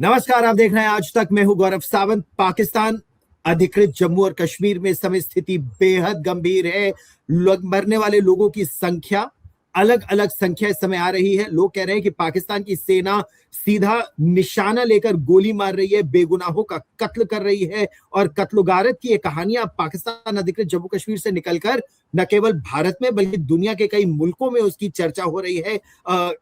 नमस्कार, आप देख रहे हैं आज तक। मैं हूं गौरव सावंत। पाकिस्तान अधिकृत जम्मू और कश्मीर में इस समय स्थिति बेहद गंभीर है। मरने वाले लोगों की संख्या, अलग अलग संख्या इस समय आ रही है। लोग कह रहे हैं कि पाकिस्तान की सेना सीधा निशाना लेकर गोली मार रही है, बेगुनाहों का कत्ल कर रही है। और कत्लोगारत की ये कहानियां पाकिस्तान अधिकृत जम्मू कश्मीर से निकलकर न केवल भारत में बल्कि दुनिया के कई मुल्कों में उसकी चर्चा हो रही है।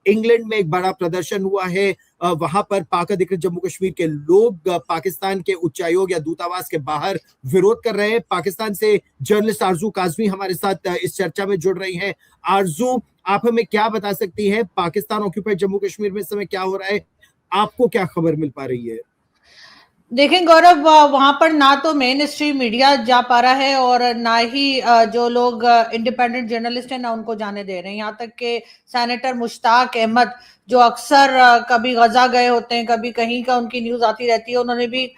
इंग्लैंड में एक बड़ा प्रदर्शन हुआ है। वहां पर पाक अधिकृत जम्मू कश्मीर के लोग पाकिस्तान के उच्चायोग या दूतावास के बाहर विरोध कर रहे हैं। पाकिस्तान से जर्नलिस्ट आरजू काजमी हमारे साथ इस चर्चा में जुड़ रही हैं। आरजू, आप हमें क्या बता सकती हैं, पाकिस्तान ऑक्यूपाइड जम्मू कश्मीर में इस समय क्या हो रहा है? आपको क्या खबर मिल पा रही है? देखें गौरव, वहां पर ना तो मेन स्ट्रीम मीडिया जा पा रहा है और ना ही जो लोग इंडिपेंडेंट जर्नलिस्ट हैं ना उनको जाने दे रहे हैं। यहाँ तक कि सेनेटर मुश्ताक अहमद जो अक्सर कभी गजा गए होते हैं, कभी कहीं का उनकी न्यूज आती रहती है, उन्होंने भी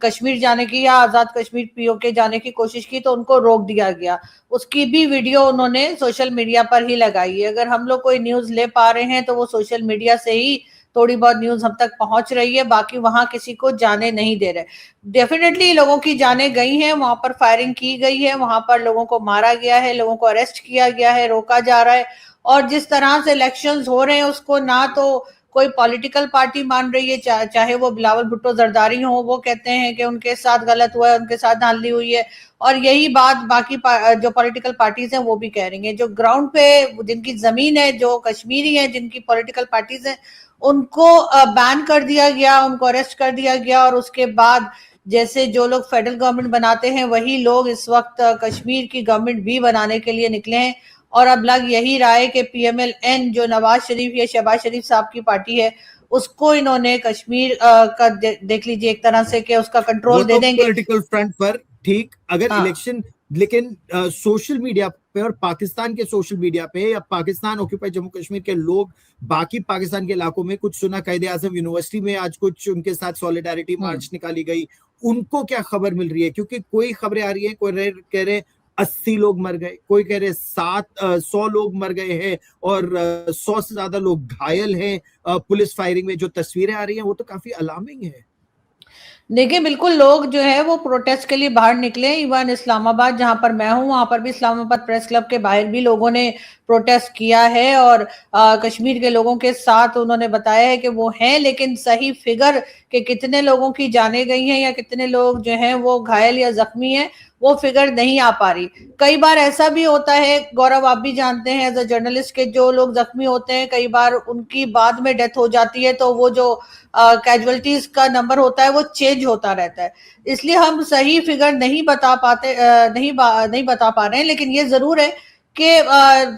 कश्मीर जाने की या आजाद कश्मीर पीओके जाने की कोशिश की तो उनको रोक दिया गया। उसकी भी वीडियो उन्होंने सोशल मीडिया पर ही लगाई है। अगर हम लोग कोई न्यूज ले पा रहे हैं तो वो सोशल मीडिया से ही थोड़ी बहुत न्यूज हम तक पहुंच रही है, बाकी वहां किसी को जाने नहीं दे रहे। डेफिनेटली लोगों की जाने गई हैं, वहां पर फायरिंग की गई है, वहां पर लोगों को मारा गया है, लोगों को अरेस्ट किया गया है, रोका जा रहा है। और जिस तरह से इलेक्शंस हो रहे हैं उसको ना तो कोई पॉलिटिकल पार्टी मान रही है, चाहे वो बिलावल भुट्टो जरदारी हो, वो कहते हैं कि उनके साथ गलत हुआ है, उनके साथ धांधली हुई है। और यही बात बाकी जो पॉलिटिकल पार्टीज हैं वो भी कह रही हैं। जो ग्राउंड पे जिनकी जमीन है, जो कश्मीरी है, जिनकी पॉलिटिकल पार्टीज हैं, उनको बैन कर दिया गया, उनको अरेस्ट कर दिया गया। और उसके बाद जैसे जो लोग फेडरल गवर्नमेंट बनाते हैं वही लोग इस वक्त कश्मीर की गवर्नमेंट भी बनाने के लिए निकले हैं। और अब लग यही रहा है कि PMLN जो नवाज शरीफ या शहबाज शरीफ साहब की पार्टी है, उसको इन्होंने कश्मीर का देख लीजिए एक तरह से कि उसका कंट्रोल दे देंगे पॉलिटिकल फ्रंट पर। ठीक, अगर हाँ। इलेक्शन, लेकिन सोशल मीडिया पे और पाकिस्तान के सोशल मीडिया पे या पाकिस्तान ऑक्यूपाइड जम्मू कश्मीर के लोग बाकी पाकिस्तान के इलाकों में, कुछ सुना कायदे आजम यूनिवर्सिटी में आज कुछ उनके साथ सॉलिडारिटी मार्च निकाली गई, उनको क्या खबर मिल रही है? क्योंकि कोई खबरें आ रही है, कोई कह रहे 80 लोग मर गए, कोई कह रहे 100 लोग मर गए हैं और 100 से ज्यादा लोग घायल हैं पुलिस फायरिंग में। जो तस्वीरें आ रही हैं वो तो काफी अलार्मिंग है। देखिए बिल्कुल, लोग जो है वो प्रोटेस्ट के लिए बाहर निकले। इवन इस्लामाबाद जहां पर मैं हूं वहां पर भी इस्लामाबाद प्रेस क्लब के बाहर भी लोगों ने प्रोटेस्ट किया है। और कश्मीर के लोगों के साथ उन्होंने बताया है कि वो हैं, लेकिन सही फिगर कि कितने लोगों की जाने गई हैं या कितने लोग जो हैं वो घायल या जख्मी हैं, वो फिगर नहीं आ पा रही। कई बार ऐसा भी होता है गौरव, आप भी जानते हैं एज अ जर्नलिस्ट, के जो लोग जख्मी होते हैं कई बार उनकी बाद में डेथ हो जाती है तो वो जो कैजुअलिटीज का नंबर होता है वो चेंज होता रहता है। इसलिए हम सही फिगर नहीं बता पाते, नहीं बता पा रहे हैं। लेकिन ये जरूर है कि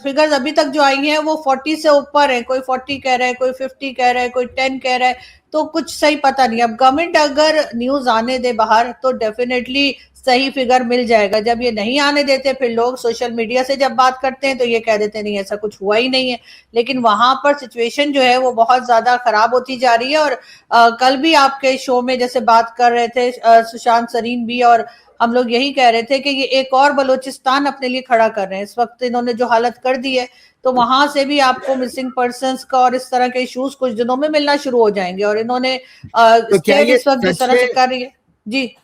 फिगर्स अभी तक जो आई हैं वो 40 से ऊपर है। कोई 40 कह रहा है, कोई 50 कह रहा है, कोई 10 कह रहा है, तो कुछ सही पता नहीं। अब गवर्नमेंट अगर न्यूज आने दे बाहर तो डेफिनेटली सही फिगर मिल जाएगा। जब ये नहीं आने देते, फिर लोग सोशल मीडिया से जब बात करते हैं तो ये कह देते नहीं ऐसा कुछ हुआ ही नहीं है। लेकिन वहां पर सिचुएशन जो है वो बहुत ज्यादा खराब होती जा रही है। और कल भी आपके शो में जैसे बात कर रहे थे सुशांत सरीन भी, और हम लोग यही कह रहे थे कि ये एक और बलोचिस्तान अपने लिए खड़ा कर रहे हैं। इस वक्त इन्होंने जो हालत कर दी है तो वहां से भी आपको मिसिंग पर्संस का और इस तरह के इश्यूज कुछ दिनों में मिलना शुरू हो जाएंगे। और इन्होंने तो क्या स्टेट ये इस वक्त जिस तरह से कर रही है। जी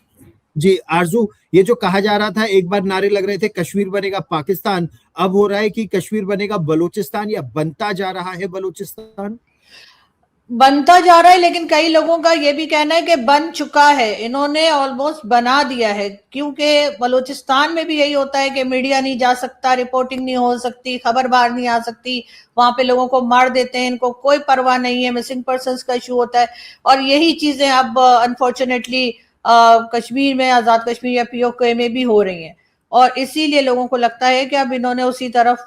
जी आरजू, ये जो कहा जा रहा था, एक बार नारे लग रहे थे कश्मीर बनेगा पाकिस्तान, अब हो रहा है कि कश्मीर बनेगा बलूचिस्तान, या बनता जा रहा है बलूचिस्तान? बनता जा रहा है, लेकिन कई लोगों का ये भी कहना है कि बन चुका है, इन्होंने ऑलमोस्ट बना दिया है। क्योंकि बलूचिस्तान में भी यही होता है कि मीडिया नहीं जा सकता, रिपोर्टिंग नहीं हो सकती, खबर बाहर नहीं आ सकती, वहां पे लोगों को मार देते हैं, इनको कोई परवाह नहीं है, मिसिंग पर्संस का इशू होता है। और यही चीजें अब अनफॉर्चुनेटली कश्मीर में, आजाद कश्मीर या POK में भी हो रही हैं। और इसीलिए लोगों को लगता है कि अब इन्होंने उसी तरफ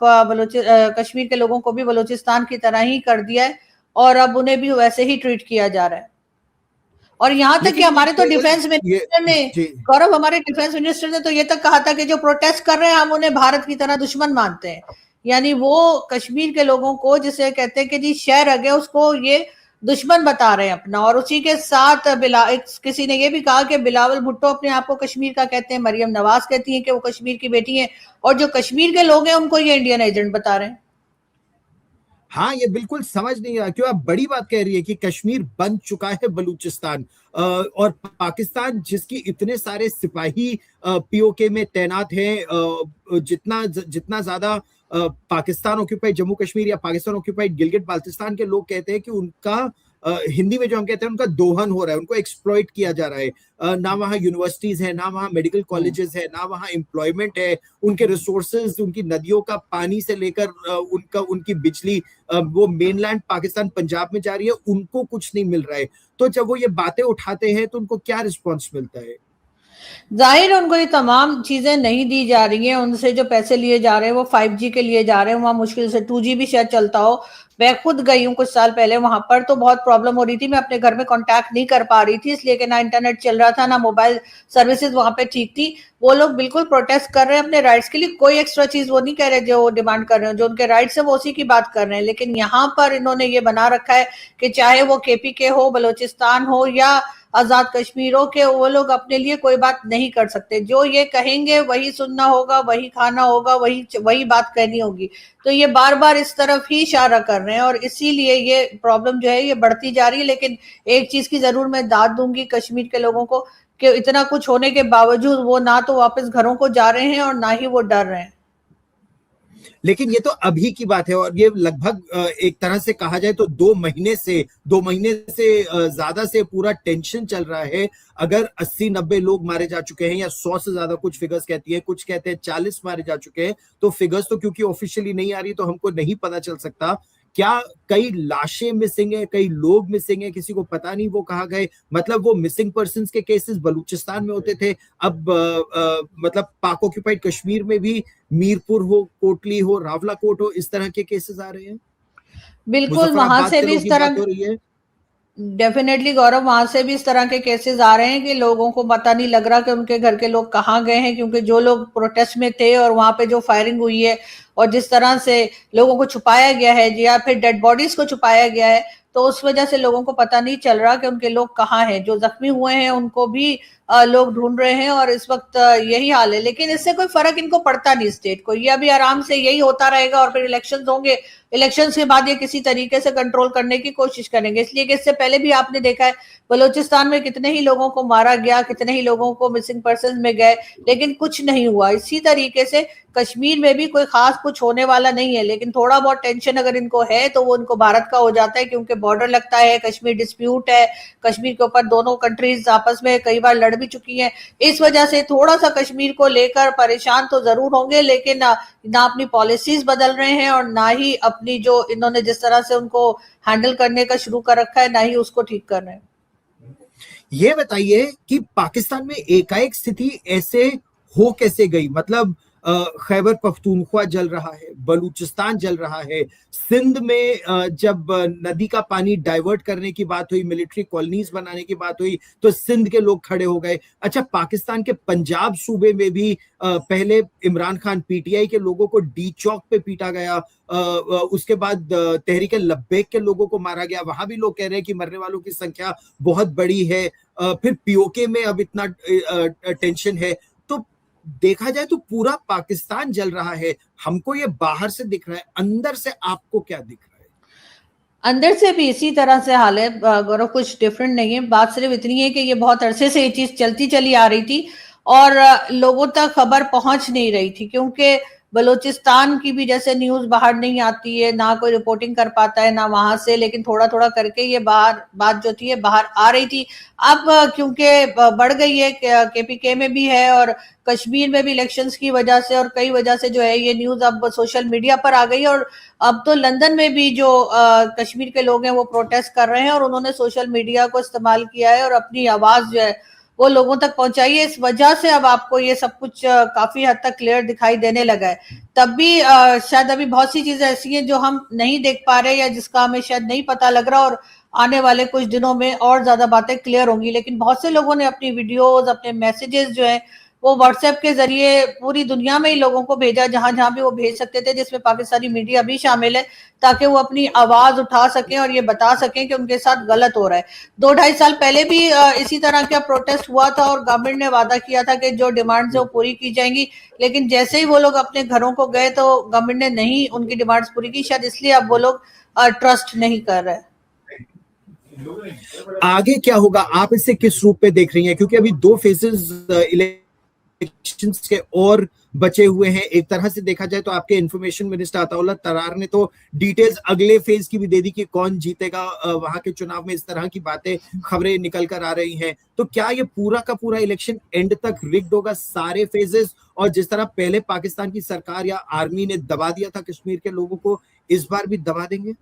कश्मीर के लोगों को भी बलूचिस्तान की तरह ही कर दिया है और अब उन्हें भी वैसे ही ट्रीट किया जा रहा है। और यहां तक कि हमारे तो डिफेंस मिनिस्टर ने, गौरव, हमारे डिफेंस मिनिस्टर ने तो ये तक कहा था कि जो प्रोटेस्ट कर रहे हैं हम उन्हें भारत की तरह दुश्मन मानते हैं। यानी वो कश्मीर के लोगों को, जिसे कहते हैं कि जी शहर अगे, उसको ये दुश्मन बता रहे हैं अपना। और उसी के साथ किसी ने ये भी कहा कि बिलावल भुट्टो अपने आप को कश्मीर का कहते हैं, मरियम नवाज कहती हैं कि वो कश्मीर की बेटी है, और जो कश्मीर के लोग हैं उनको ये इंडियन एजेंट बता रहे हैं। हाँ, ये बिल्कुल समझ नहीं आ क्यों आप बड़ी बात कह रही है कि कश्मीर बन चुका है बलूचिस्तान, और पाकिस्तान जिसकी इतने सारे सिपाही पीओके में तैनात हैं, जितना ज्यादा पाकिस्तान ऑक्यूपाइड जम्मू कश्मीर या पाकिस्तान ऑक्यूपाइड गिलगिट बाल्टिस्तान के लोग कहते हैं कि उनका हिंदी में जो हम कहते हैं उनका दोहन हो रहा है, उनको एक्सप्लॉइट किया जा रहा है। ना वहाँ यूनिवर्सिटीज है, ना वहाँ मेडिकल कॉलेजेस है, ना वहाँ एम्प्लॉयमेंट है, उनके रिसोर्सेज, उनकी नदियों का पानी से लेकर उनकी बिजली वो मेनलैंड पाकिस्तान पंजाब में जा रही है, उनको कुछ नहीं मिल रहा है। तो जब वो ये बातें उठाते हैं तो उनको क्या रिस्पॉन्स मिलता है? जाहिर है उनको ये तमाम चीजें नहीं दी जा रही हैं, उनसे जो पैसे लिए जा रहे हैं वो 5G के लिए जा रहे हैं, वहां मुश्किल से 2G भी शायद चलता हो। मैं खुद गई हूँ कुछ साल पहले वहां पर, तो बहुत प्रॉब्लम हो रही थी, मैं अपने घर में कांटेक्ट नहीं कर पा रही थी, इसलिए कि ना इंटरनेट चल रहा था ना मोबाइल सर्विसेज वहां पे ठीक थी। वो लोग बिल्कुल प्रोटेस्ट कर रहे हैं अपने राइट्स के लिए, कोई एक्स्ट्रा चीज वो नहीं कह रहे जो डिमांड कर रहे हैं, जो उनके राइट्स है वो उसी की बात कर रहे हैं। लेकिन यहाँ पर इन्होंने ये बना रखा है कि चाहे वो KPK हो, बलोचिस्तान हो या आजाद कश्मीरों के, वो लोग अपने लिए कोई बात नहीं कर सकते, जो ये कहेंगे वही सुनना होगा, वही खाना होगा, वही बात कहनी होगी। तो ये बार बार इस तरफ ही इशारा कर रहे हैं और इसीलिए ये प्रॉब्लम जो है ये बढ़ती जा रही है। लेकिन एक चीज की जरूर मैं दाद दूंगी कश्मीर के लोगों को कि इतना कुछ होने के बावजूद वो ना तो वापस घरों को जा रहे हैं और ना ही वो डर रहे हैं। लेकिन ये तो अभी की बात है, और ये लगभग एक तरह से कहा जाए तो 2 महीने से ज्यादा से पूरा टेंशन चल रहा है। अगर 80-90 लोग मारे जा चुके हैं या 100 से ज्यादा, कुछ फिगर्स कहती है, कुछ कहते हैं 40 मारे जा चुके हैं, तो फिगर्स तो क्योंकि ऑफिशियली नहीं आ रही तो हमको नहीं पता चल सकता। क्या कई लाशें मिसिंग है, कई लोग मिसिंग है, किसी को पता नहीं वो कहाँ गए? मतलब वो मिसिंग पर्सन्स के केसेस बलूचिस्तान में होते थे, अब मतलब पाक ऑक्यूपाइड कश्मीर में भी मीरपुर हो, कोटली हो, रावलाकोट हो, इस तरह के केसेस आ रहे हैं। बिल्कुल वहां मुजफ्फराबाद से के भी लोगों इस की बात तरह, हो रही है। डेफिनेटली गौरव, वहां से भी इस तरह के केसेस आ रहे हैं कि लोगों को पता नहीं लग रहा कि उनके घर के लोग कहाँ गए हैं, क्योंकि जो लोग प्रोटेस्ट में थे और वहां पे जो फायरिंग हुई है और जिस तरह से लोगों को छुपाया गया है या फिर डेड बॉडीज को छुपाया गया है, तो उस वजह से लोगों को पता नहीं चल रहा कि उनके लोग कहाँ हैं। जो जख्मी हुए हैं उनको भी लोग ढूंढ रहे हैं और इस वक्त यही हाल है। लेकिन इससे कोई फर्क इनको पड़ता नहीं स्टेट को, ये अभी आराम से यही होता रहेगा और फिर इलेक्शंस होंगे, इलेक्शंस के बाद ये किसी तरीके से कंट्रोल करने की कोशिश करेंगे। इसलिए कि इससे पहले भी आपने देखा है बलूचिस्तान में कितने ही लोगों को मारा गया, कितने ही लोगों को मिसिंग पर्सन में गए, लेकिन कुछ नहीं हुआ। इसी तरीके से कश्मीर में भी कोई खास कुछ होने वाला नहीं है, लेकिन थोड़ा बहुत टेंशन अगर इनको है तो वो इनको भारत का हो जाता है, क्योंकि बॉर्डर लगता है, कश्मीर डिस्प्यूट है, कश्मीर के ऊपर दोनों कंट्रीज आपस में कई बार लड़ भी चुकी हैं। इस वजह से थोड़ा सा कश्मीर को लेकर परेशान तो जरूर होंगे, लेकिन ना अपनी पॉलिसीज बदल रहे हैं और ना ही अपनी जो इन्होंने जिस तरह से उनको हैंडल करने का शुरू कर रखा है ना ही उसको ठीक कर रहे हैं। ये बताइए कि पाकिस्तान में एकाएक स्थिति ऐसे हो कैसे गई? मतलब खैबर पख्तूनख्वा जल रहा है, बलूचिस्तान जल रहा है, सिंध में जब नदी का पानी डाइवर्ट करने की बात हुई, मिलिट्री कॉलोनीज बनाने की बात हुई, तो सिंध के लोग खड़े हो गए। अच्छा, पाकिस्तान के पंजाब सूबे में भी पहले इमरान खान पीटीआई के लोगों को डी चौक पे पीटा गया, उसके बाद तहरीक लब्बैक के लोगों को मारा गया, वहां भी लोग कह रहे हैं कि मरने वालों की संख्या बहुत बड़ी है। फिर पीओके में अब इतना टेंशन है। तो देखा जाए तो पूरा पाकिस्तान जल रहा है। हमको ये बाहर से दिख रहा है, अंदर से आपको क्या दिख रहा है? अंदर से भी इसी तरह से हाल है गौरव, कुछ डिफरेंट नहीं है। बात सिर्फ इतनी है कि ये बहुत अरसे से ये चीज चलती चली आ रही थी और लोगों तक खबर पहुंच नहीं रही थी, क्योंकि बलूचिस्तान की भी जैसे न्यूज बाहर नहीं आती है, ना कोई रिपोर्टिंग कर पाता है ना वहां से, लेकिन थोड़ा थोड़ा करके ये बात जो थी ये बाहर आ रही थी। अब क्योंकि बढ़ गई है, KPK में भी है और कश्मीर में भी इलेक्शंस की वजह से और कई वजह से जो है ये न्यूज अब सोशल मीडिया पर आ गई। और अब तो लंदन में भी जो कश्मीर के लोग हैं वो प्रोटेस्ट कर रहे हैं और उन्होंने सोशल मीडिया को इस्तेमाल किया है और अपनी आवाज जो है वो लोगों तक पहुंचाई है। इस वजह से अब आपको ये सब कुछ काफी हद तक क्लियर दिखाई देने लगा है। तब भी शायद अभी बहुत सी चीजें ऐसी हैं जो हम नहीं देख पा रहे या जिसका हमें शायद नहीं पता लग रहा, और आने वाले कुछ दिनों में और ज्यादा बातें क्लियर होंगी। लेकिन बहुत से लोगों ने अपनी वीडियोस, अपने मैसेजेस जो है वो व्हाट्सएप के जरिए पूरी दुनिया में ही लोगों को भेजा, जहां जहां भी वो भेज सकते थे, जिसमें पाकिस्तानी मीडिया भी शामिल है, ताकि वो अपनी आवाज उठा सकें और ये बता सकें कि उनके साथ गलत हो रहा है। 2-2.5 साल पहले भी इसी तरह का प्रोटेस्ट हुआ था और गवर्नमेंट ने वादा किया था कि जो डिमांड्स है वो पूरी की जाएंगी, लेकिन जैसे ही वो लोग अपने घरों को गए तो गवर्नमेंट ने नहीं उनकी डिमांड्स पूरी की, शायद इसलिए अब वो लोग ट्रस्ट नहीं कर रहे। आगे क्या होगा, आप इसे किस रूप में देख रही हैं? क्योंकि अभी 2 फेजेस इलेक्शंस के और बचे हुए हैं। एक तरह से देखा जाए तो आपके इंफॉर्मेशन मिनिस्टर अताउल्लाह तरार ने तो डिटेल्स अगले फेज की भी दे दी कि कौन जीतेगा वहां के चुनाव में। इस तरह की बातें, खबरें निकल कर आ रही हैं। तो क्या ये पूरा का पूरा इलेक्शन एंड तक रिग्ड होगा, सारे फेजेस? और जिस तरह पहले पाकिस्तान की सरकार या आर्मी ने दबा दिया था कश्मीर के लोगों को, इस बार भी दबा देंगे?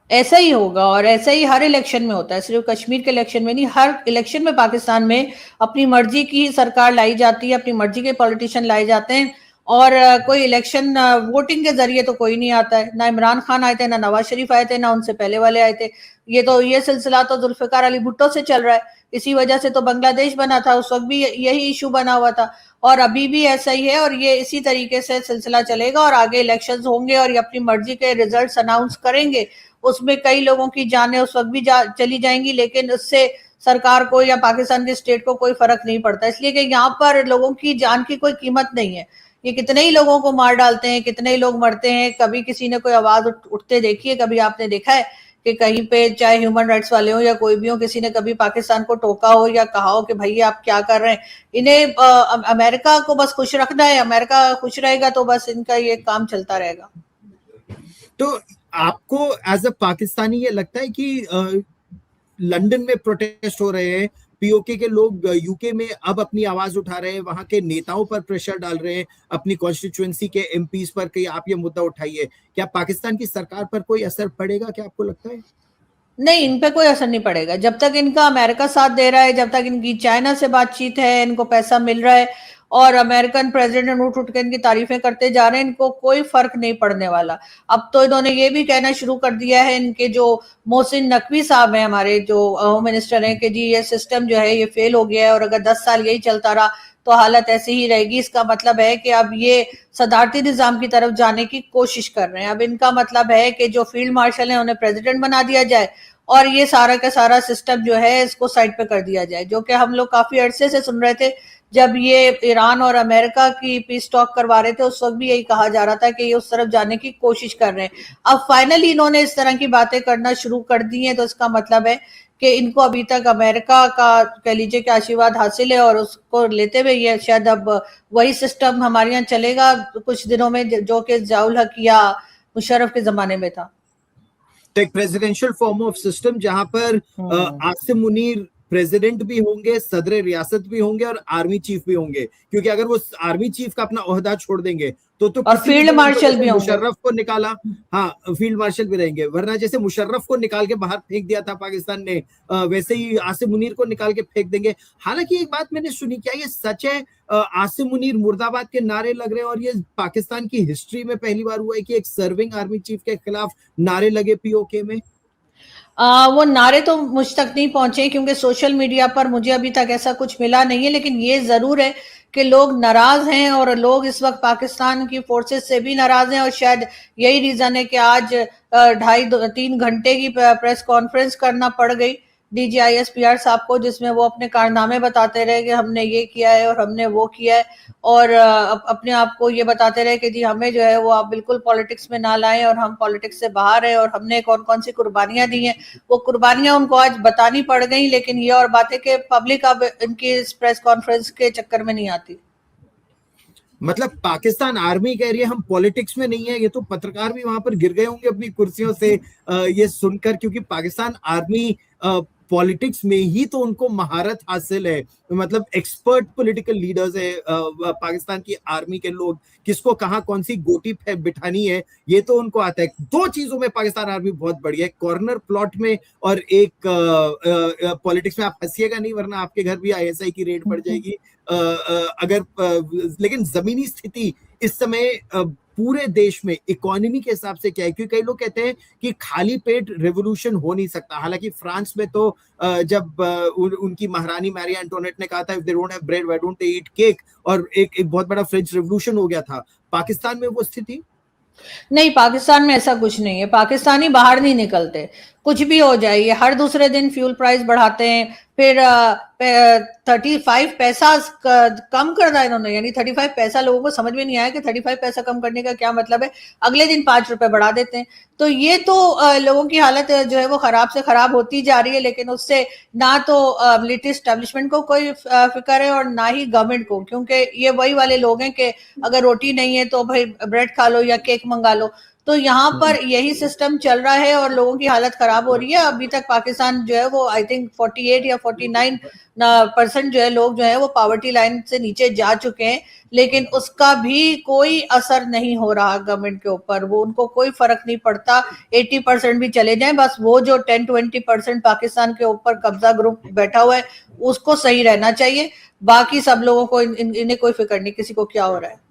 ऐसा ही होगा, और ऐसा ही हर इलेक्शन में होता है, सिर्फ कश्मीर के इलेक्शन में नहीं, हर इलेक्शन में पाकिस्तान में अपनी मर्जी की सरकार लाई जाती है, अपनी मर्जी के पॉलिटिशियन लाए जाते हैं। और कोई इलेक्शन वोटिंग के जरिए तो कोई नहीं आता है। ना इमरान खान आए थे, ना नवाज शरीफ आए थे, ना उनसे पहले वाले आए थे। ये सिलसिला तो जुल्फिकार अली भुट्टो से चल रहा है। इसी वजह से तो बांग्लादेश बना था, उस वक्त भी यही इशू बना हुआ था, और अभी भी ऐसा ही है। और ये इसी तरीके से सिलसिला चलेगा और आगे इलेक्शंस होंगे और ये अपनी मर्जी के रिजल्ट्स अनाउंस करेंगे। उसमें कई लोगों की जानें उस वक्त भी चली जाएंगी, लेकिन उससे सरकार को या पाकिस्तान के स्टेट को कोई फर्क नहीं पड़ता, इसलिए कि यहाँ पर लोगों की जान की कोई कीमत नहीं है। ये कितने ही लोगों को मार डालते हैं, कितने ही लोग मरते हैं। कभी किसी ने कोई आवाज उठते देखी है? कभी आपने देखा है कि कहीं पे, चाहे ह्यूमन राइट्स वाले हो या कोई भी हो, किसी ने कभी पाकिस्तान को टोका हो या कहा हो कि भैया आप क्या कर रहे हैं? इन्हें अमेरिका को बस खुश रखना है, अमेरिका खुश रहेगा तो बस इनका ये काम चलता रहेगा। तो आपको एज अ पाकिस्तानी ये लगता है कि लंदन में प्रोटेस्ट हो रहे हैं, पीओके के लोग यूके में अब अपनी आवाज उठा रहे हैं, वहां के नेताओं पर प्रेशर डाल रहे हैं, अपनी कॉन्स्टिट्यूएंसी के एमपीज पर कि आप ये मुद्दा उठाइए, क्या पाकिस्तान की सरकार पर कोई असर पड़ेगा? क्या आपको लगता है? नहीं, इन पे कोई असर नहीं पड़ेगा। जब तक इनका अमेरिका साथ दे रहा है, जब तक इनकी चाइना से बातचीत है, इनको पैसा मिल रहा है और अमेरिकन प्रेसिडेंट उठ उठ के इनकी तारीफें करते जा रहे हैं, इनको कोई फर्क नहीं पड़ने वाला। अब तो इन्होंने ये भी कहना शुरू कर दिया है, इनके जो मोहसिन नकवी साहब हैं, हमारे जो होम मिनिस्टर हैं, कि जी ये सिस्टम जो है ये फेल हो गया है और अगर 10 साल यही चलता रहा तो हालत ऐसी ही रहेगी। इसका मतलब है कि अब ये सदारती निजाम की तरफ जाने की कोशिश कर रहे हैं। अब इनका मतलब है कि जो फील्ड मार्शल है उन्हें प्रेसिडेंट बना दिया जाए और ये सारा का सारा सिस्टम जो है इसको साइड पे कर दिया जाए, जो कि हम लोग काफी अरसे से सुन रहे थे। जब ये ईरान और अमेरिका की पीस टॉक करवा रहे थे, उस वक्त भी यही कहा जा रहा था कि ये उस तरफ जाने की कोशिश कर रहे हैं। अब फाइनली इन्होंने इस तरह की बातें करना शुरू कर दी हैं, तो इसका मतलब है कि इनको अभी तक अमेरिका का कह लीजिए कि आशीर्वाद हासिल है और उसको लेते हुए ये शायद अब वही सिस्टम हमारे यहाँ चलेगा कुछ दिनों में, जो कि ज़ियाउल हक या मुशर्रफ के जमाने में था। तो एक प्रेसिडेंशियल फॉर्म ऑफ सिस्टम जहां पर आसिम मुनीर प्रेसिडेंट भी होंगे, सदर रियासत भी होंगे और आर्मी चीफ भी होंगे, क्योंकि अगर वो आर्मी चीफ का अपना ओहदा छोड़ देंगे तो और फील्ड मार्शल भी होंगे। मुशर्रफ को निकाला, हाँ फील्ड मार्शल भी रहेंगे, वरना जैसे मुशर्रफ को निकाल के बाहर फेंक दिया था पाकिस्तान ने, वैसे ही आसिम मुनीर को निकाल के फेंक देंगे। हालांकि एक बात मैंने सुनी, क्या ये सच है, आसिम मुनीर मुर्दाबाद के नारे लग रहे हैं और ये पाकिस्तान की हिस्ट्री में पहली बार हुआ है कि एक सर्विंग आर्मी चीफ के खिलाफ नारे लगे पीओके में? वो नारे तो मुझ तक नहीं पहुंचे, क्योंकि सोशल मीडिया पर मुझे अभी तक ऐसा कुछ मिला नहीं है, लेकिन ये जरूर है कि लोग नाराज हैं और लोग इस वक्त पाकिस्तान की फोर्सेस से भी नाराज हैं। और शायद यही रीजन है कि आज 2.5-3 घंटे की प्रेस कॉन्फ्रेंस करना पड़ गई DGISPR साहब को, जिसमें वो अपने कारनामे बताते रहे कि हमने ये किया है और हमने वो किया है, और अपने आप को ये बताते रहे कि जी हमें जो है वो आप बिल्कुल पॉलिटिक्स में ना लाएं और हम पॉलिटिक्स से बाहर हैं और हमने कौन कौन सी कुर्बानियां दी हैं। वो कुर्बानियां उनको आज बतानी पड़ गई, लेकिन ये और बातें कि पब्लिक अब इनकी इस प्रेस कॉन्फ्रेंस के चक्कर में नहीं आती। मतलब पाकिस्तान आर्मी कह रही है हम पॉलिटिक्स में नहीं है, ये तो पत्रकार भी वहां पर गिर गए होंगे अपनी कुर्सियों से ये सुनकर, क्योंकि पाकिस्तान आर्मी पॉलिटिक्स में ही तो उनको महारत हासिल है, मतलब एक्सपर्ट पॉलिटिकल लीडर्स है पाकिस्तान की आर्मी के लोग, किसको कहां कौन सी गोटी बिठानी है ये तो उनको आता है। 2 चीजों में पाकिस्तान आर्मी बहुत बढ़िया है, कॉर्नर प्लॉट में और एक पॉलिटिक्स में। आप हंसिएगा नहीं वरना आपके घर भी ISI की रेड पड़ जाएगी। अगर लेकिन जमीनी स्थिति इस समय पूरे देश में इकोनॉमी के हिसाब से क्या है? क्योंकि कई लोग कहते हैं कि खाली पेट रेवोल्यूशन हो नहीं सकता। हालांकि फ्रांस में तो जब उनकी महारानी मैरी एंटोनेट ने कहा था, if they don't have bread why don't they eat cake, और एक बहुत बड़ा फ्रेंच रेवोल्यूशन हो गया था। पाकिस्तान में वो स्थिति नहीं, पाकिस्तान में ऐसा कुछ नहीं है। पाकिस्तानी बाहर नहीं निकलते, कुछ भी हो जाए। ये हर दूसरे दिन फ्यूल प्राइस बढ़ाते हैं, फिर 35 पैसा कम कर रहा है इन्होंने, यानी 35 पैसा लोगों को समझ में नहीं आया कि 35 पैसा कम करने का क्या मतलब है। अगले दिन 5 रुपए बढ़ा देते हैं। तो ये तो लोगों की हालत जो है वो खराब से खराब होती जा रही है, लेकिन उससे ना तो मिलिट्री एस्टेब्लिशमेंट को कोई फिक्र है और ना ही गवर्नमेंट को, क्योंकि ये वही वाले लोग हैं कि अगर रोटी नहीं है तो भाई ब्रेड खा लो या केक मंगा लो। तो यहाँ पर यही सिस्टम चल रहा है और लोगों की हालत खराब हो रही है। अभी तक पाकिस्तान जो है वो आई थिंक 48 या 49% जो है लोग जो है वो पॉवर्टी लाइन से नीचे जा चुके हैं, लेकिन उसका भी कोई असर नहीं हो रहा गवर्नमेंट के ऊपर। वो उनको कोई फर्क नहीं पड़ता। 80% भी चले जाएं, बस वो जो 10-20% पाकिस्तान के ऊपर कब्जा ग्रुप बैठा हुआ है उसको सही रहना चाहिए। बाकी सब लोगों को इन्हें कोई फिक्र नहीं किसी को क्या हो रहा है।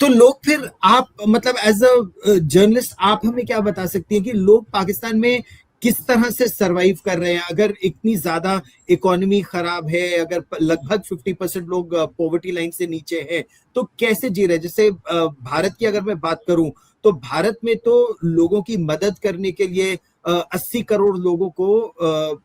तो लोग फिर, आप मतलब एज अ जर्नलिस्ट आप हमें क्या बता सकती हैं कि लोग पाकिस्तान में किस तरह से सरवाइव कर रहे हैं? अगर इतनी ज्यादा इकोनॉमी खराब है, अगर लगभग 50% लोग पॉवर्टी लाइन से नीचे हैं, तो कैसे जी रहे हैं? जैसे भारत की अगर मैं बात करूं तो भारत में तो लोगों की मदद करने के लिए 80 करोड़ लोगों को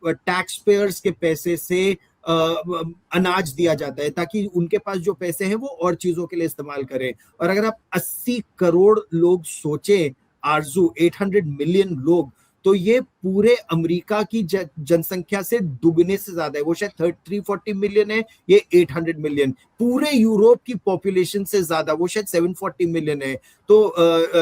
टैक्स पेयर्स के पैसे से अनाज दिया जाता है ताकि उनके पास जो पैसे हैं वो और चीजों के लिए इस्तेमाल करें। और अगर आप 80 करोड़ लोग सोचें, आरजू 800 मिलियन लोग, तो ये पूरे अमेरिका की जनसंख्या से दुगने से ज्यादा है। वो शायद 340 मिलियन है, ये 800 मिलियन। पूरे यूरोप की पॉपुलेशन से ज्यादा, वो शायद 740 मिलियन है तो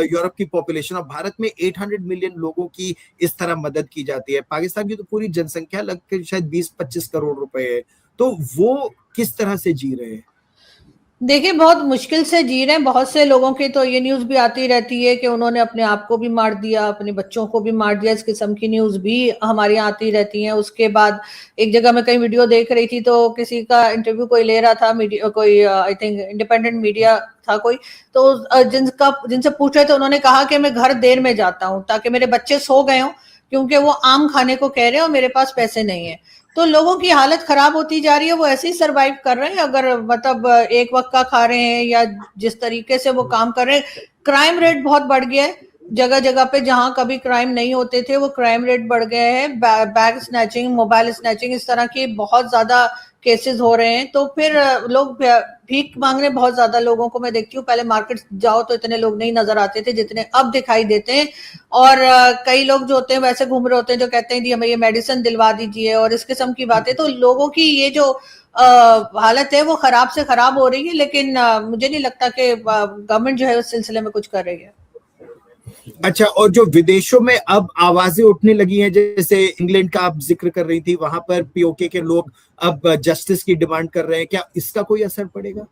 यूरोप की पॉपुलेशन। और भारत में 800 मिलियन लोगों की इस तरह मदद की जाती है। पाकिस्तान की तो पूरी जनसंख्या लगभग शायद 20-25 करोड़ रुपए है। तो वो किस तरह से जी रहे हैं? देखिए, बहुत मुश्किल से जी रहे हैं। बहुत से लोगों की तो ये न्यूज भी आती रहती है कि उन्होंने अपने आप को भी मार दिया, अपने बच्चों को भी मार दिया। इस किस्म की न्यूज भी हमारे यहाँ आती रहती हैं। उसके बाद एक जगह मैं कहीं वीडियो देख रही थी तो किसी का इंटरव्यू कोई ले रहा था, मीडिया कोई, आई थिंक इंडिपेंडेंट मीडिया था कोई, तो जिनसे पूछ रहे थे उन्होंने कहा कि मैं घर देर में जाता हूँ ताकि मेरे बच्चे सो गए हों, क्योंकि वो आम खाने को कह रहे हैं और मेरे पास पैसे नहीं है। तो लोगों की हालत खराब होती जा रही है। वो ऐसे ही सरवाइव कर रहे हैं। अगर मतलब एक वक्त का खा रहे हैं या जिस तरीके से वो काम कर रहे हैं। क्राइम रेट बहुत बढ़ गया है जगह जगह पे, जहां कभी क्राइम नहीं होते थे वो क्राइम रेट बढ़ गए हैं। बैग स्नैचिंग, मोबाइल स्नैचिंग, इस तरह के बहुत ज्यादा केसेस हो रहे हैं। तो फिर लोग भीख मांगने बहुत ज्यादा लोगों को मैं देखती हूँ। पहले मार्केट जाओ तो इतने लोग नहीं नजर आते थे जितने अब दिखाई देते हैं। और कई लोग जो होते हैं वैसे घूम रहे होते हैं जो कहते हैं कि हमें ये मेडिसिन दिलवा दीजिए और इस किस्म की बातें। तो लोगों की ये जो हालत है वो खराब से खराब हो रही है, लेकिन मुझे नहीं लगता कि गवर्नमेंट जो है उस सिलसिले में कुछ कर रही है। अच्छा, और जो विदेशों में अब आवाजें उठने लगी हैं, जैसे इंग्लैंड का आप जिक्र कर रही थी, वहां पर पीओके के लोग अब जस्टिस की डिमांड कर रहे हैं, क्या इसका कोई असर पड़ेगा?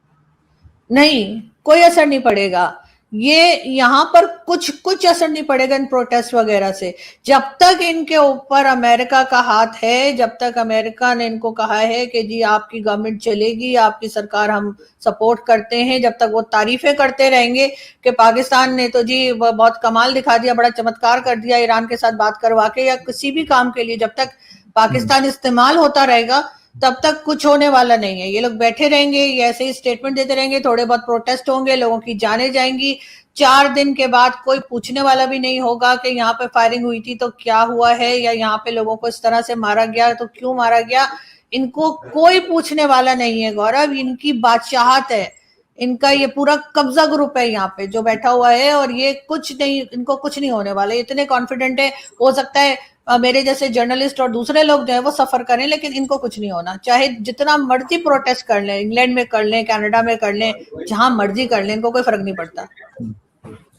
नहीं, कोई असर नहीं पड़ेगा। ये यहाँ पर कुछ असर नहीं पड़ेगा इन प्रोटेस्ट वगैरह से। जब तक इनके ऊपर अमेरिका का हाथ है, जब तक अमेरिका ने इनको कहा है कि जी आपकी गवर्नमेंट चलेगी, आपकी सरकार हम सपोर्ट करते हैं, जब तक वो तारीफें करते रहेंगे कि पाकिस्तान ने तो जी बहुत कमाल दिखा दिया, बड़ा चमत्कार कर दिया ईरान के साथ बात करवा के, या किसी भी काम के लिए जब तक पाकिस्तान इस्तेमाल होता रहेगा तब तक कुछ होने वाला नहीं है। ये लोग बैठे रहेंगे, ये ऐसे ही स्टेटमेंट देते रहेंगे, थोड़े बहुत प्रोटेस्ट होंगे, लोगों की जाने जाएंगी। 4 दिन के बाद कोई पूछने वाला भी नहीं होगा कि यहाँ पे फायरिंग हुई थी तो क्या हुआ है, या यहाँ पे लोगों को इस तरह से मारा गया तो क्यों मारा गया। इनको कोई पूछने वाला नहीं है गौरव। इनकी बादशाहत है, इनका ये पूरा कब्जा ग्रुप है यहाँ पे जो बैठा हुआ है, और ये कुछ नहीं, इनको कुछ नहीं होने वाला। इतने कॉन्फिडेंट है। हो सकता है मेरे जैसे जर्नलिस्ट और दूसरे लोग जो है वो सफर करें, लेकिन इनको कुछ नहीं होना। चाहे जितना मर्जी प्रोटेस्ट कर लें, इंग्लैंड में कर लें, कनाडा में कर लें, जहां मर्जी कर लें, इनको कोई फर्क नहीं पड़ता।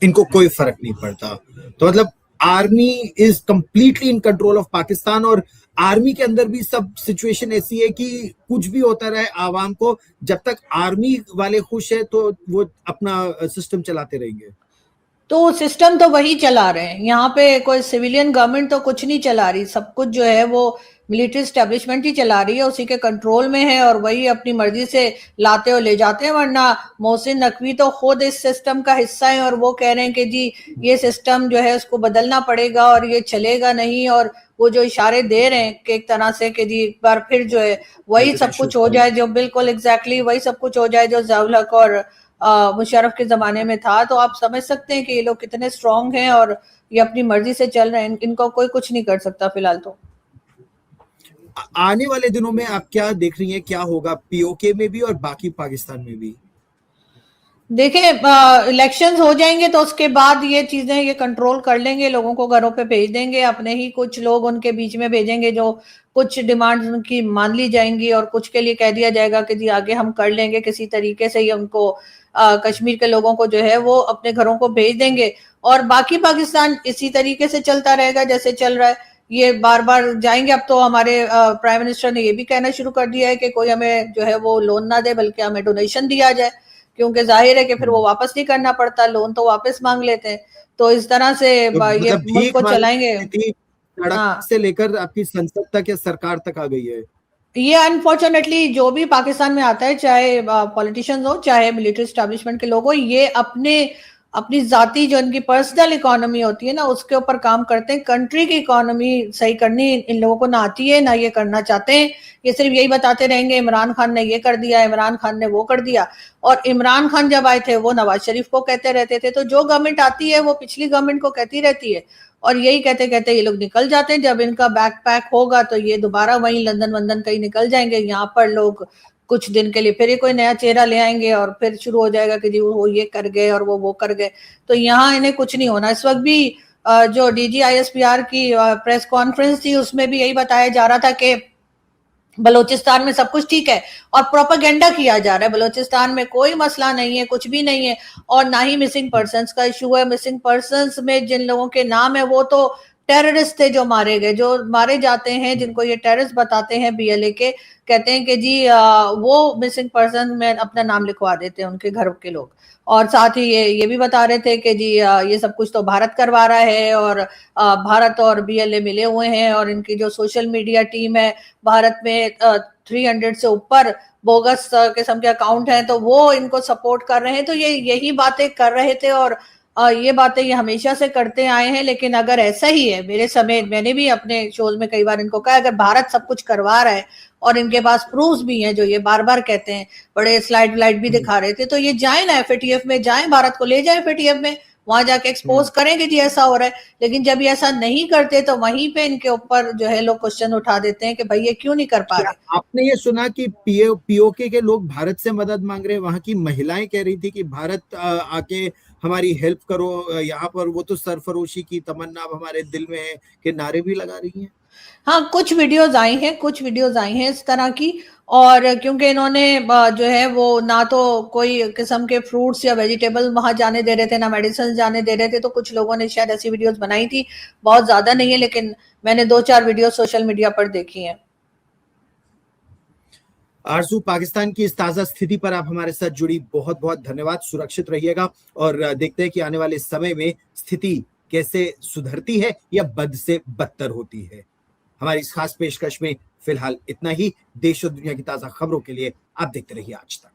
इनको कोई फर्क नहीं पड़ता। तो मतलब army is completely in control of Pakistan, और आर्मी के अंदर भी सब सिचुएशन ऐसी है कि कुछ भी होता रहे आवाम को, जब तक आर्मी वाले खुश है तो वो अपना सिस्टम चलाते रहेंगे। तो सिस्टम तो वही चला रहे हैं। यहाँ पे कोई सिविलियन गवर्नमेंट तो कुछ नहीं चला रही। सब कुछ जो है वो मिलिट्री स्टैब्लिशमेंट ही चला रही है, उसी के कंट्रोल में है और वही अपनी मर्जी से लाते और ले जाते हैं। वरना मोहसिन नकवी तो खुद इस सिस्टम का हिस्सा है और वो कह रहे हैं कि जी ये सिस्टम जो है उसको बदलना पड़ेगा और ये चलेगा नहीं, और वो जो इशारे दे रहे हैं कि एक तरह से कि जी एक बार फिर जो है वही सब कुछ हो जाए, जो बिल्कुल एग्जैक्टली वही सब कुछ हो जाए जो ज़ियाउल हक और मुशर्रफ के जमाने में था। तो आप समझ सकते हैं कि ये लोग कितने स्ट्रांग हैं और ये अपनी मर्जी से चल रहे हैं, इनको कोई कुछ नहीं कर सकता फिलहाल। तो आने वाले दिनों में आप क्या देख रही हैं, क्या होगा पीओके में भी और बाकी पाकिस्तान में भी? देखिए इलेक्शंस हो जाएंगे तो उसके बाद ये चीजें ये कंट्रोल कर लेंगे, लोगों को घरों पे भेज देंगे, अपने ही कुछ लोग उनके बीच में भेजेंगे जो कुछ डिमांड्स उनकी मान ली जाएंगी और कुछ के लिए कह दिया जाएगा कि जी आगे हम कर लेंगे किसी तरीके से, ये उनको कश्मीर के लोगों को जो है वो अपने घरों को भेज देंगे और बाकी पाकिस्तान इसी तरीके से चलता रहेगा जैसे चल रहा है। ये बार बार जाएंगे। अब तो हमारे प्राइम मिनिस्टर ने ये भी कहना शुरू कर दिया है कि कोई हमें जो है वो लोन ना दे बल्कि हमें डोनेशन दिया जाए, क्योंकि जाहिर है कि फिर वो वापस नहीं करना पड़ता, लोन तो वापस मांग लेते हैं। तो इस तरह से तो ये मतलब मुल्क भीख को मांगने चलाएंगे। की स्थिति सड़क हाँ, से लेकर आपकी संसद तक या सरकार तक आ गई है। ये अनफॉर्चुनेटली जो भी पाकिस्तान में आता है, चाहे पॉलिटिशियंस हो चाहे मिलिट्री स्टैब्लिशमेंट के लोग हो, ये अपने अपनी जाति जो इनकी पर्सनल इकोनॉमी होती है ना उसके ऊपर काम करते हैं। कंट्री की इकोनॉमी सही करनी इन लोगों को ना आती है, ना ये करना चाहते हैं। ये सिर्फ यही बताते रहेंगे इमरान खान ने ये कर दिया, इमरान खान ने वो कर दिया। और इमरान खान जब आए थे वो नवाज शरीफ को कहते रहते थे, तो जो गवर्नमेंट आती है वो पिछली गवर्नमेंट को कहती रहती है और यही कहते कहते ये लोग निकल जाते हैं। जब इनका बैक पैक होगा तो ये दोबारा वहीं लंदन वंदन कहीं निकल जाएंगे। यहाँ पर लोग कुछ दिन के लिए फिर ही कोई नया चेहरा ले आएंगे और फिर शुरू हो जाएगा कि जी वो ये कर गए और वो कर गए। तो यहाँ इन्हें कुछ नहीं होना। इस वक्त भी जो DGISPR की प्रेस कॉन्फ्रेंस थी उसमें भी यही बताया जा रहा था कि बलूचिस्तान में सब कुछ ठीक है और प्रोपेगेंडा किया जा रहा है। बलूचिस्तान में कोई मसला नहीं है, कुछ भी नहीं है और ना ही मिसिंग पर्सन्स का इशू है। मिसिंग पर्सन्स में जिन लोगों के नाम है वो तो टेररिस्ट थे जो मारे गए, जो मारे जाते हैं, जिनको ये टेररिस्ट बताते हैं BLA के, कहते हैं कि जी वो मिसिंग पर्सन में अपना नाम लिखवा देते हैं उनके घर के लोग। और साथ ही ये भी बता रहे थे कि जी ये सब कुछ तो भारत करवा रहा है और भारत और BLA मिले हुए हैं और इनकी जो सोशल मीडिया टीम है भारत में 300 से ऊपर बोगस किस्म के अकाउंट हैं तो वो इनको सपोर्ट कर रहे हैं। तो ये यही बातें कर रहे थे और ये बातें ये हमेशा से करते आए हैं। लेकिन अगर ऐसा ही है, मेरे समेत मैंने भी अपने शोज में कई बार इनको कहा, अगर भारत सब कुछ करवा रहा है और इनके पास प्रूफ्स भी हैं जो ये बार बार कहते हैं, बड़े स्लाइड भी दिखा रहे थे, तो ये जाए ना FATF में, जाए भारत को ले जाए FATF में, वहां जाके एक्सपोज करें कि जी ऐसा हो रहा है। लेकिन जब ये ऐसा नहीं करते तो वहीं पे इनके ऊपर जो है लोग क्वेश्चन उठा देते हैं कि भाई ये क्यों नहीं कर पा क्या रहे। आपने ये सुना कि पीओके के लोग भारत से मदद मांग रहे हैं? वहां की महिलाएं कह रही थी कि भारत आके हमारी हेल्प करो यहाँ पर। वो तो सरफरोशी की तमन्ना अब हमारे दिल में है कि नारे भी लगा रही हैं। हाँ, कुछ वीडियोस आई हैं इस तरह की। और क्योंकि इन्होंने जो है वो ना तो कोई किस्म के फ्रूट्स या वेजिटेबल वहां जाने दे रहे थे, ना मेडिसिन जाने दे रहे थे, तो कुछ लोगों ने शायद ऐसी वीडियोस बनाई थी। बहुत ज्यादा नहीं है लेकिन मैंने 2-4 वीडियो सोशल मीडिया पर देखी हैं। आरजू, पाकिस्तान की इस ताजा स्थिति पर आप हमारे साथ जुड़ी, बहुत बहुत धन्यवाद। सुरक्षित रहिएगा और देखते हैं कि आने वाले समय में स्थिति कैसे सुधरती है या बद से बदतर होती है। हमारी इस खास पेशकश में फिलहाल इतना ही। देश और दुनिया की ताजा खबरों के लिए आप देखते रहिए आज तक।